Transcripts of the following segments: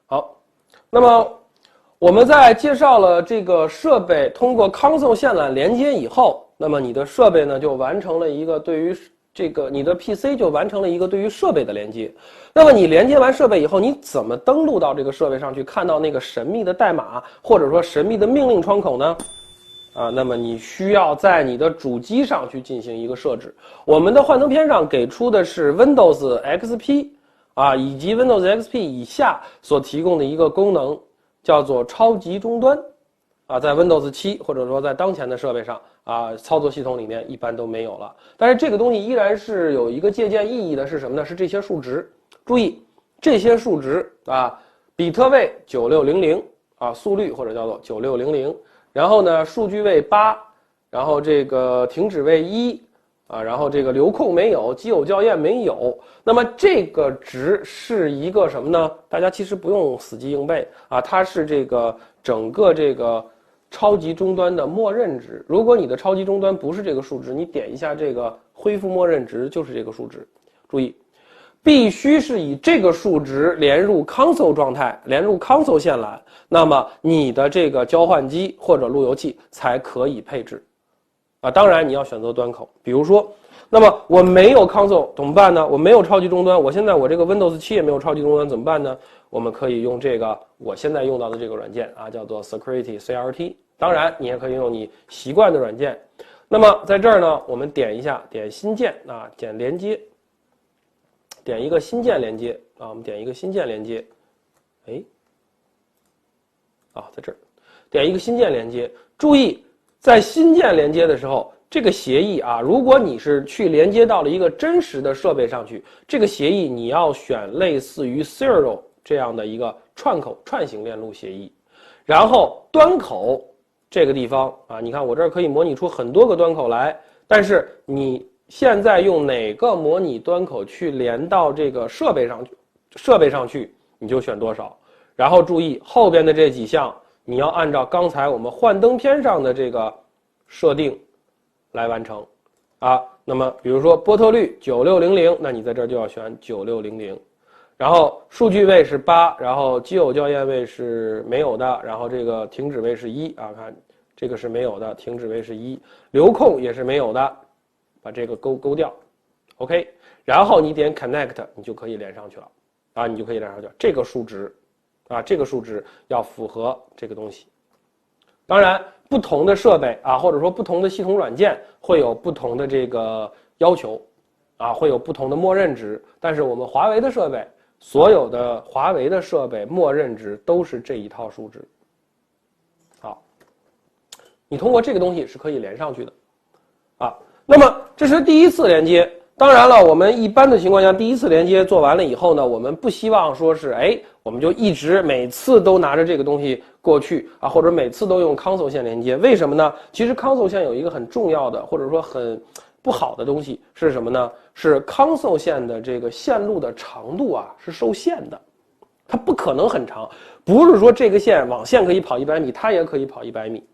好，那么我们在介绍了这个设备通过 console 线缆连接以后，那么你的设备呢就完成了一个对于这个你的 PC 就完成了一个对于设备的连接。那么你连接完设备以后，你怎么登录到这个设备上去看到那个神秘的代码或者说神秘的命令窗口呢？那么你需要在你的主机上去进行一个设置。我们的幻灯片上给出的是 Windows XP 以及 Windows XP 以下所提供的一个功能，叫做超级终端。在 Windows 7或者说在当前的设备上操作系统里面一般都没有了。但是这个东西依然是有一个借鉴意义的，是什么呢？是这些数值。注意，这些数值比特位9600速率或者叫做9600。然后呢，数据位8，然后这个停止位1，然后这个流控没有，基友校验没有。那么这个值是一个什么呢？大家其实不用死记硬背它是这个整个这个超级终端的默认值。如果你的超级终端不是这个数值，你点一下这个恢复默认值就是这个数值。注意，必须是以这个数值连入 console 状态，连入 console 线缆，那么你的这个交换机或者路由器才可以配置。当然你要选择端口。比如说，那么我没有 console 怎么办呢？我没有超级终端，我现在我这个 Windows 7也没有超级终端怎么办呢？我们可以用这个我现在用到的这个软件叫做 Security CRT。当然你也可以用你习惯的软件。那么在这儿呢，我们点一下，点新建点连接。点一个新建连接我们点一个新建连接，在这儿点一个新建连接。注意，在新建连接的时候，这个协议如果你是去连接到了一个真实的设备上去，这个协议你要选类似于 Serial 这样的一个串口串行链路协议。然后端口这个地方你看我这儿可以模拟出很多个端口来，但是你现在用哪个模拟端口去连到这个设备上去，你就选多少。然后注意后边的这几项，你要按照刚才我们幻灯片上的这个设定来完成那么比如说波特率9600，那你在这儿就要选9600。然后数据位是8，然后基友校验位是没有的，然后这个停止位是1看这个是没有的，停止位是1，流控也是没有的。把这个勾掉 ，OK， 然后你点 Connect， 你就可以连上去了你就可以连上去了。这个数值这个数值要符合这个东西。当然，不同的设备或者说不同的系统软件会有不同的这个要求会有不同的默认值。但是我们华为的设备，所有的华为的设备默认值都是这一套数值。好，你通过这个东西是可以连上去的那么这是第一次连接。当然了，我们一般的情况下，第一次连接做完了以后呢，我们不希望说是我们就一直每次都拿着这个东西过去或者每次都用 console 线连接。为什么呢？其实 console 线有一个很重要的或者说很不好的东西是什么呢？是 console 线的这个线路的长度是受限的，它不可能很长。不是说这个线网线可以跑100米，它也可以跑100米。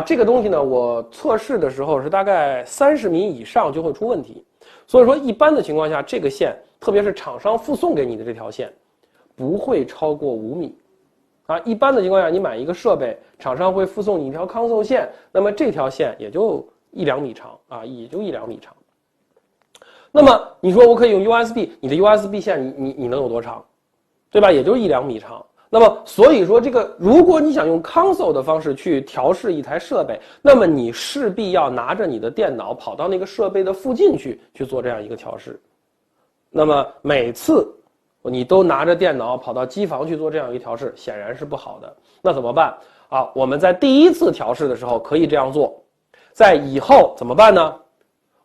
这个东西呢，我测试的时候是大概30米以上就会出问题。所以说一般的情况下，这个线，特别是厂商附送给你的这条线，不会超过5米。一般的情况下，你买一个设备，厂商会附送你一条 console 线，那么这条线也就1-2米长也就1-2米长。那么你说我可以用 USB， 你的 USB 线你能有多长？对吧？也就1-2米长。那么所以说这个，如果你想用 console 的方式去调试一台设备，那么你势必要拿着你的电脑跑到那个设备的附近去做这样一个调试。那么每次你都拿着电脑跑到机房去做这样一个调试，显然是不好的。那怎么办我们在第一次调试的时候可以这样做，在以后怎么办呢？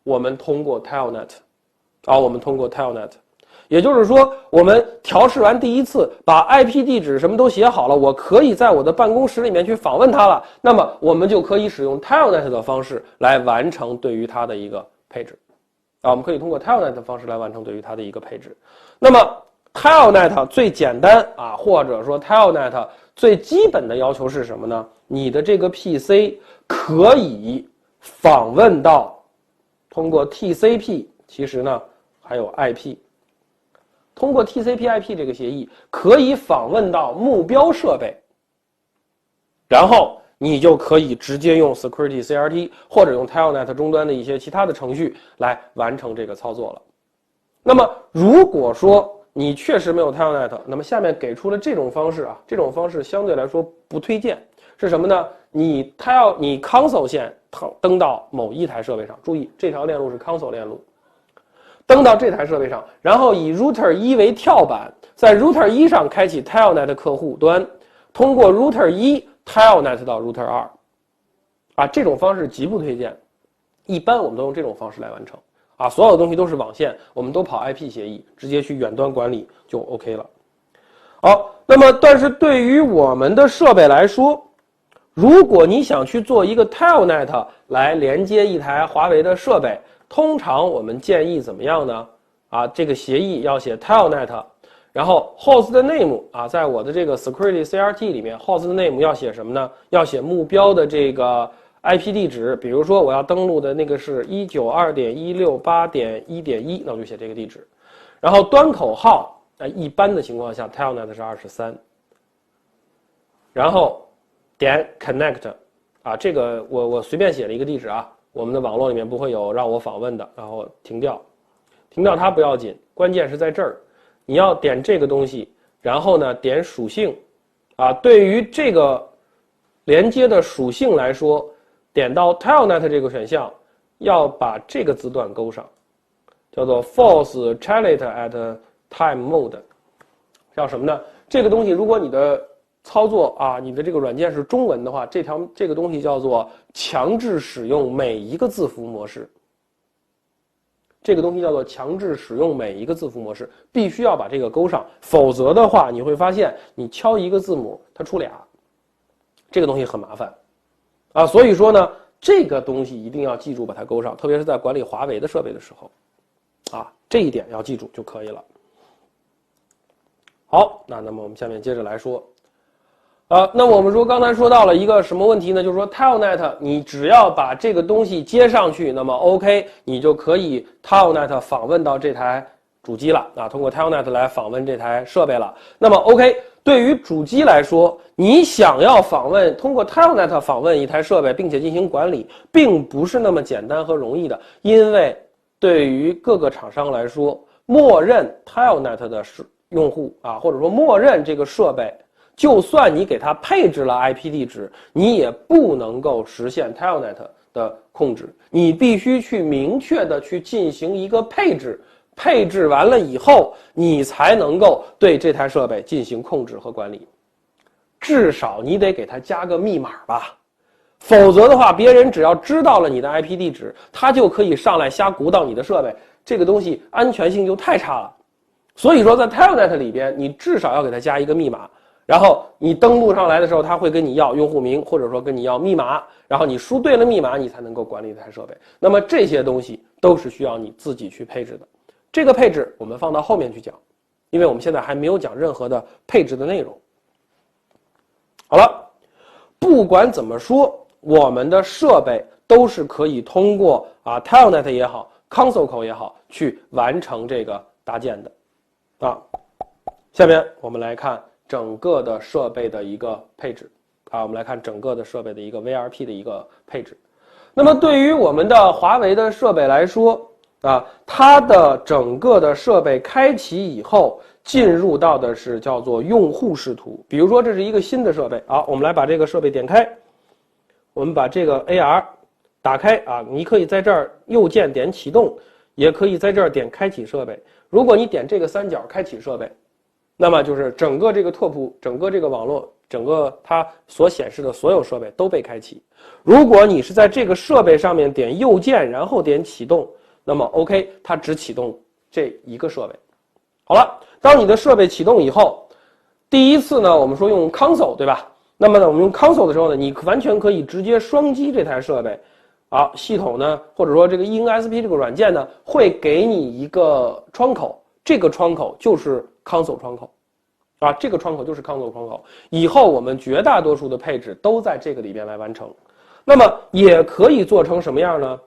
我们通过 Telnet我们通过 Telnet。也就是说，我们调试完第一次，把 IP 地址什么都写好了，我可以在我的办公室里面去访问它了。那么我们就可以使用 Telnet 的方式来完成对于它的一个配置我们可以通过 Telnet 的方式来完成对于它的一个配置。那么 Telnet 最简单或者说 Telnet 最基本的要求是什么呢？你的这个 PC 可以访问到通过 TCP， 其实呢还有 IP。通过 TCP/IP 这个协议可以访问到目标设备，然后你就可以直接用 Security CRT 或者用 Telnet 终端的一些其他的程序来完成这个操作了。那么如果说你确实没有 Telnet， 那么下面给出了这种方式啊，这种方式相对来说不推荐，是什么呢？你 console 线登到某一台设备上，注意这条链路是 console 链路，登到这台设备上，然后以 router 1为跳板，在 router 1上开启 Telnet 客户端，通过 router 1 Telnet 到 router 2，啊，这种方式极不推荐，一般我们都用这种方式来完成。啊，所有的东西都是网线，我们都跑 IP 协议，直接去远端管理就 OK 了。好，那么但是对于我们的设备来说，如果你想去做一个 Telnet 来连接一台华为的设备，通常我们建议怎么样呢？啊，这个协议要写 Telnet， 然后 host name 啊，在我的这个 Security CRT 里面 host name 要写什么呢？要写目标的这个IP 地址，比如说我要登录的那个是 192.168.1.1， 那我就写这个地址。然后端口号，一般的情况下 Telnet 是23。然后点 connect， 啊，这个我随便写了一个地址啊，我们的网络里面不会有让我访问的，然后停掉它不要紧，关键是在这儿，你要点这个东西，然后呢点属性，啊，对于这个连接的属性来说。点到 Telnet 这个选项，要把这个字段勾上，叫做 false challet at time mode， 叫什么呢？这个东西如果你的操作啊，你的这个软件是中文的话，这个东西叫做强制使用每一个字符模式。这个东西叫做强制使用每一个字符模式，必须要把这个勾上，否则的话你会发现你敲一个字母它出俩，这个东西很麻烦。啊，所以说呢，这个东西一定要记住把它勾上，特别是在管理华为的设备的时候，啊，这一点要记住就可以了。好，那么我们下面接着来说，那我们说刚才说到了一个什么问题呢？就是说 Telnet 你只要把这个东西接上去，那么 OK， 你就可以 Telnet 访问到这台主机了啊，通过 Telnet 来访问这台设备了。那么 OK。对于主机来说，你想要通过 Telnet 访问一台设备，并且进行管理，并不是那么简单和容易的，因为对于各个厂商来说，默认 Telnet 的用户啊，或者说默认这个设备，就算你给它配置了 IP 地址，你也不能够实现 Telnet 的控制，你必须去明确的去进行一个配置。配置完了以后，你才能够对这台设备进行控制和管理，至少你得给它加个密码吧，否则的话，别人只要知道了你的 IP 地址，他就可以上来瞎鼓捣你的设备，这个东西安全性就太差了。所以说，在 Telnet 里边，你至少要给它加一个密码，然后你登录上来的时候，他会跟你要用户名，或者说跟你要密码，然后你输对了密码，你才能够管理这台设备。那么这些东西都是需要你自己去配置的。这个配置我们放到后面去讲，因为我们现在还没有讲任何的配置的内容。好了，不管怎么说，我们的设备都是可以通过Telnet 也好 ，console 口也好，去完成这个搭建的。啊，下面我们来看整个的设备的一个配置。我们来看整个的设备的一个 VRP 的一个配置。那么对于我们的华为的设备来说，它的整个的设备开启以后，进入到的是叫做用户视图。比如说这是一个新的设备，好，我们来把这个设备点开，我们把这个 AR 打开你可以在这儿右键点启动，也可以在这儿点开启设备。如果你点这个三角开启设备，那么就是整个这个拓扑，整个这个网络，整个它所显示的所有设备都被开启。如果你是在这个设备上面点右键，然后点启动，那么 OK， 它只启动这一个设备。好了，当你的设备启动以后，第一次呢，我们说用 console 对吧？那么呢，我们用 console 的时候呢，你完全可以直接双击这台设备。系统呢，或者说这个 ENSP 这个软件呢，会给你一个窗口，这个窗口就是 console 窗口。这个窗口就是 console 窗口。以后我们绝大多数的配置都在这个里边来完成。那么也可以做成什么样呢？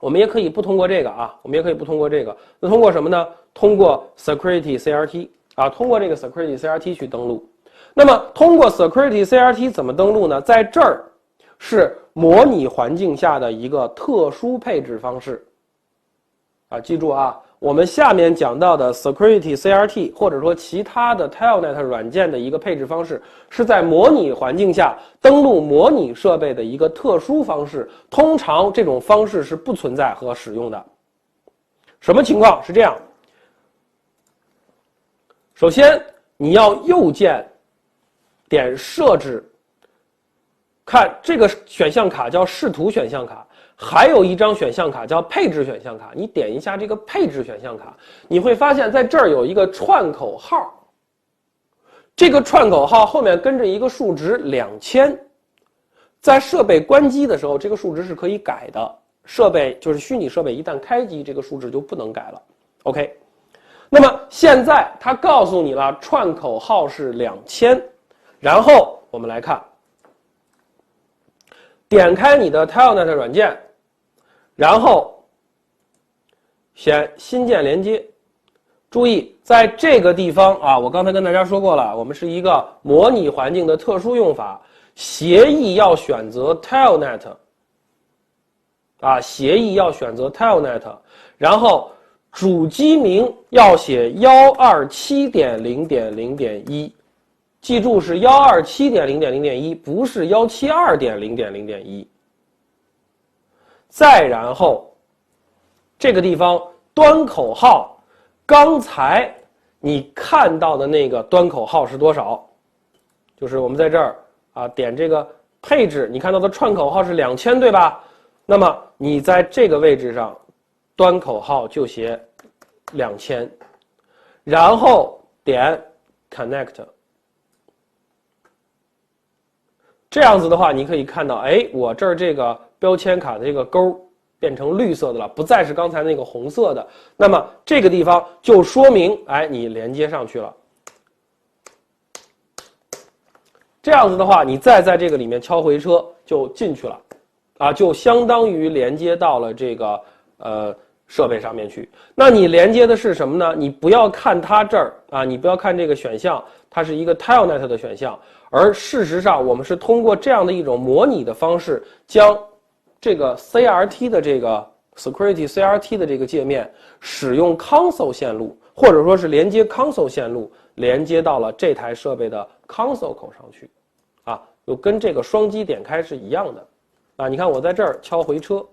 我们也可以不通过这个啊，我们也可以不通过这个，那通过什么呢？通过 security CRT 啊，通过这个 security CRT 去登录。那么通过 security CRT 怎么登录呢？在这儿是模拟环境下的一个特殊配置方式啊，记住啊，我们下面讲到的 security CRT 或者说其他的 Telnet 软件的一个配置方式，是在模拟环境下登录模拟设备的一个特殊方式，通常这种方式是不存在和使用的。什么情况是这样？首先你要右键点设置，看这个选项卡叫视图选项卡，还有一张选项卡叫配置选项卡，你点一下这个配置选项卡，你会发现在这儿有一个串口号，这个串口号后面跟着一个数值2000，在设备关机的时候这个数值是可以改的，设备就是虚拟设备一旦开机这个数值就不能改了。 OK， 那么现在它告诉你了串口号是2000，然后我们来看，点开你的 Telnet 软件，然后选新建连接。注意，在这个地方啊，我刚才跟大家说过了，我们是一个模拟环境的特殊用法，协议要选择 Telnet 啊，协议要选择 Telnet， 然后主机名要写 127.0.0.1， 记住是 127.0.0.1， 不是 172.0.0.1。再然后这个地方端口号，刚才你看到的那个端口号是多少？就是我们在这儿啊点这个配置，你看到的串口号是2000，对吧？那么你在这个位置上端口号就写2000，然后点 connect。这样子的话，你可以看到，哎，我这儿这个标签卡的这个勾变成绿色的了，不再是刚才那个红色的。那么这个地方就说明，哎，你连接上去了。这样子的话，你再在这个里面敲回车就进去了，啊，就相当于连接到了这个设备上面去。那你连接的是什么呢？你不要看它这儿啊，你不要看这个选项，它是一个 Telnet 的选项。而事实上，我们是通过这样的一种模拟的方式，将这个 CRT 的这个 Security CRT 的这个界面，使用 console 线路，或者说是连接 console 线路，连接到了这台设备的 console 口上去，啊，就跟这个双击点开是一样的，啊，你看我在这儿敲回车，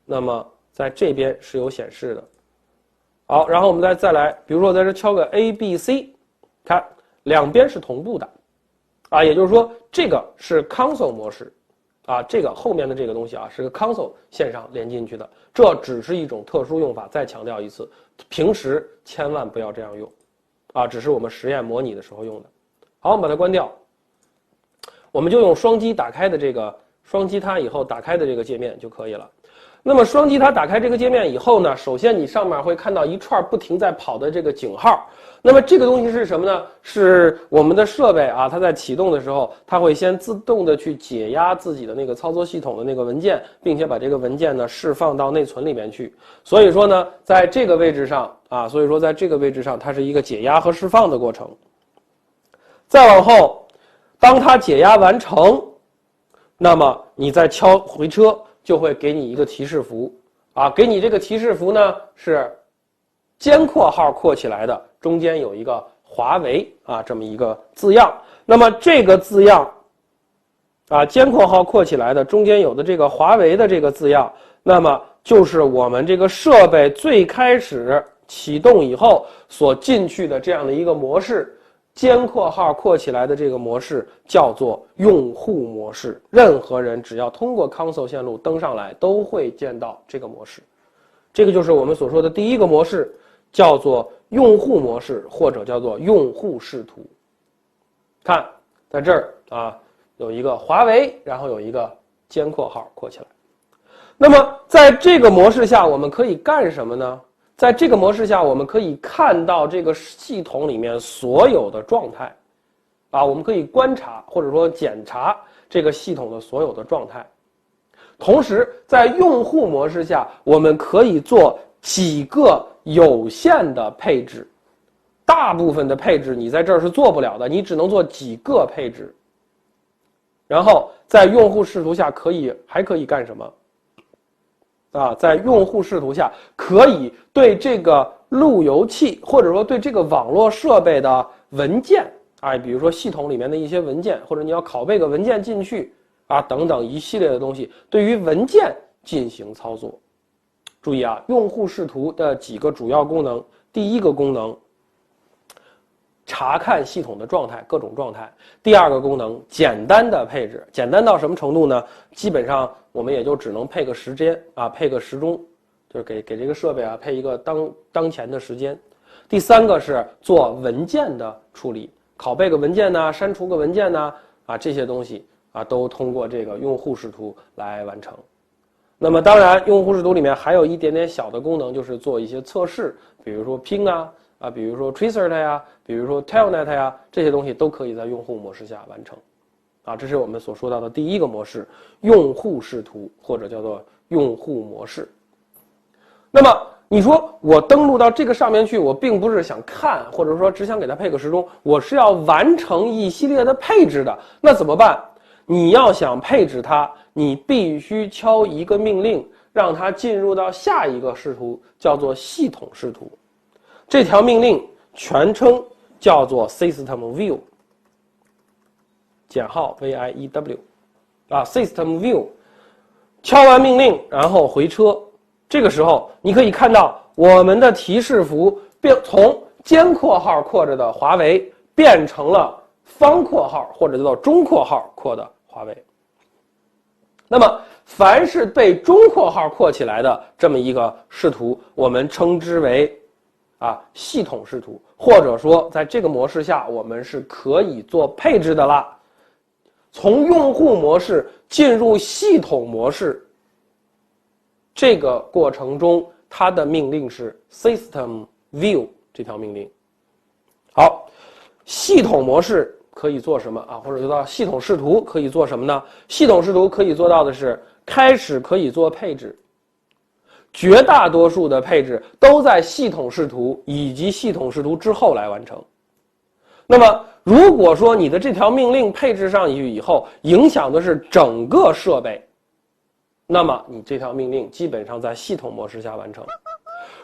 那么在这边是有显示的。好，然后我们再来，比如说我在这敲个 ABC， 看两边是同步的。啊，也就是说，这个是 console 模式，啊，这个后面的这个东西啊是个 console 线上连进去的，这只是一种特殊用法。再强调一次，平时千万不要这样用，啊，只是我们实验模拟的时候用的。好，我们把它关掉，我们就用双击打开的这个双击它以后打开的这个界面就可以了。那么双击它打开这个界面以后呢，首先你上面会看到一串不停在跑的这个井号。那么这个东西是什么呢？是我们的设备啊，它在启动的时候，它会先自动的去解压自己的那个操作系统的那个文件，并且把这个文件呢释放到内存里面去。所以说呢，在这个位置上啊，它是一个解压和释放的过程。再往后，当它解压完成，那么你再敲回车，就会给你一个提示符啊，给你这个提示符呢是尖括号括起来的，中间有一个华为啊这么一个字样。那么这个字样啊，尖括号括起来的，中间有的这个华为的这个字样，那么就是我们这个设备最开始启动以后所进去的这样的一个模式。尖括号括起来的这个模式叫做用户模式，任何人只要通过 console 线路登上来，都会见到这个模式。这个就是我们所说的第一个模式，叫做用户模式，或者叫做用户视图。看，在这儿啊，有一个华为，然后有一个尖括号括起来。那么在这个模式下，我们可以干什么呢？在这个模式下，我们可以看到这个系统里面所有的状态，啊，我们可以观察或者说检查这个系统的所有的状态。同时在用户模式下，我们可以做几个有限的配置，大部分的配置你在这儿是做不了的，你只能做几个配置。然后在用户视图下还可以干什么？在用户视图下可以对这个路由器或者说对这个网络设备的文件比如说系统里面的一些文件，或者你要拷贝个文件进去等等一系列的东西，对于文件进行操作。注意用户视图的几个主要功能，第一个功能查看系统的状态，各种状态。第二个功能简单的配置，简单到什么程度呢？基本上我们也就只能配个时间配个时钟，就是给这个设备配一个当前的时间。第三个是做文件的处理，拷贝个文件呢，删除个文件呢这些东西都通过这个用户视图来完成。那么当然用户视图里面还有一点点小的功能，就是做一些测试，比如说 ping 比如说 Tracert 呀，比如说 Telnet 呀，这些东西都可以在用户模式下完成。这是我们所说到的第一个模式，用户视图或者叫做用户模式。那么你说我登录到这个上面去，我并不是想看，或者说只想给它配个时钟，我是要完成一系列的配置的，那怎么办？你要想配置它，你必须敲一个命令，让它进入到下一个视图，叫做系统视图。这条命令全称叫做 System View， 减号 VIEW System View。 敲完命令然后回车，这个时候你可以看到我们的提示符从尖括号括着的华为变成了方括号或者叫做中括号括的华为。那么凡是被中括号括起来的这么一个视图，我们称之为系统视图，或者说在这个模式下我们是可以做配置的啦。从用户模式进入系统模式，这个过程中它的命令是 System View 这条命令。好，系统模式可以做什么或者叫系统视图可以做什么呢？系统视图可以做到的是开始可以做配置，绝大多数的配置都在系统视图以及系统视图之后来完成。那么如果说你的这条命令配置上去以后影响的是整个设备，那么你这条命令基本上在系统模式下完成。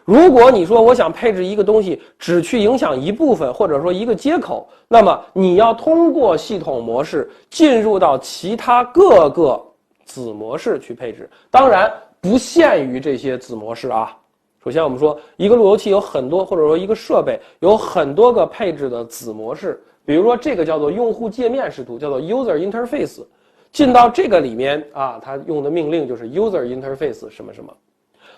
如果你说我想配置一个东西只去影响一部分或者说一个接口，那么你要通过系统模式进入到其他各个子模式去配置，当然不限于这些子模式首先我们说一个路由器有很多，或者说一个设备有很多个配置的子模式，比如说这个叫做用户界面视图，叫做 User Interface， 进到这个里面它用的命令就是 User Interface 什么什么。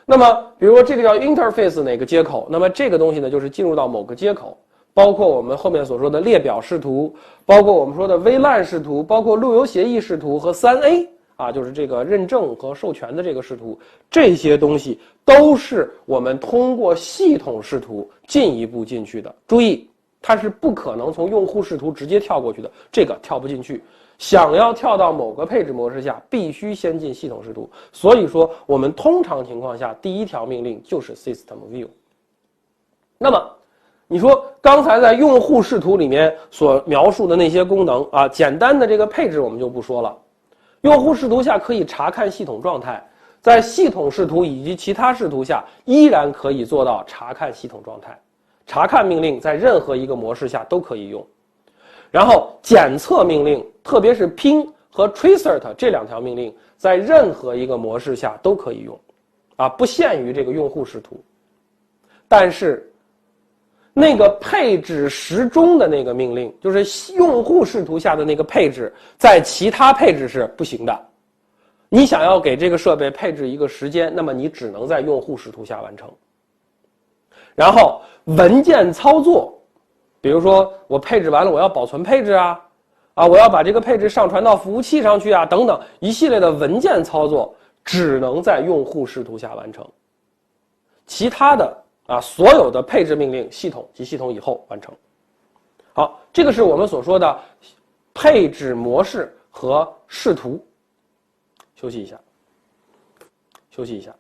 那么比如说这个叫 Interface 哪个接口，那么这个东西呢就是进入到某个接口，包括我们后面所说的列表视图，包括我们说的 VLAN 视图，包括路由协议视图和 3A就是这个认证和授权的这个视图，这些东西都是我们通过系统视图进一步进去的。注意，它是不可能从用户视图直接跳过去的，这个跳不进去。想要跳到某个配置模式下，必须先进系统视图。所以说，我们通常情况下第一条命令就是 System View。那么，你说刚才在用户视图里面所描述的那些功能简单的这个配置我们就不说了。用户视图下可以查看系统状态，在系统视图以及其他视图下依然可以做到查看系统状态。查看命令在任何一个模式下都可以用。然后检测命令，特别是 ping 和 tracert 这两条命令，在任何一个模式下都可以用，不限于这个用户视图。但是那个配置时钟的那个命令，就是用户视图下的那个配置，在其他配置是不行的。你想要给这个设备配置一个时间，那么你只能在用户视图下完成。然后文件操作，比如说我配置完了，我要保存配置我要把这个配置上传到服务器上去等等一系列的文件操作，只能在用户视图下完成。其他的所有的配置命令，系统及系统以后完成。好，这个是我们所说的配置模式和视图。休息一下。休息一下。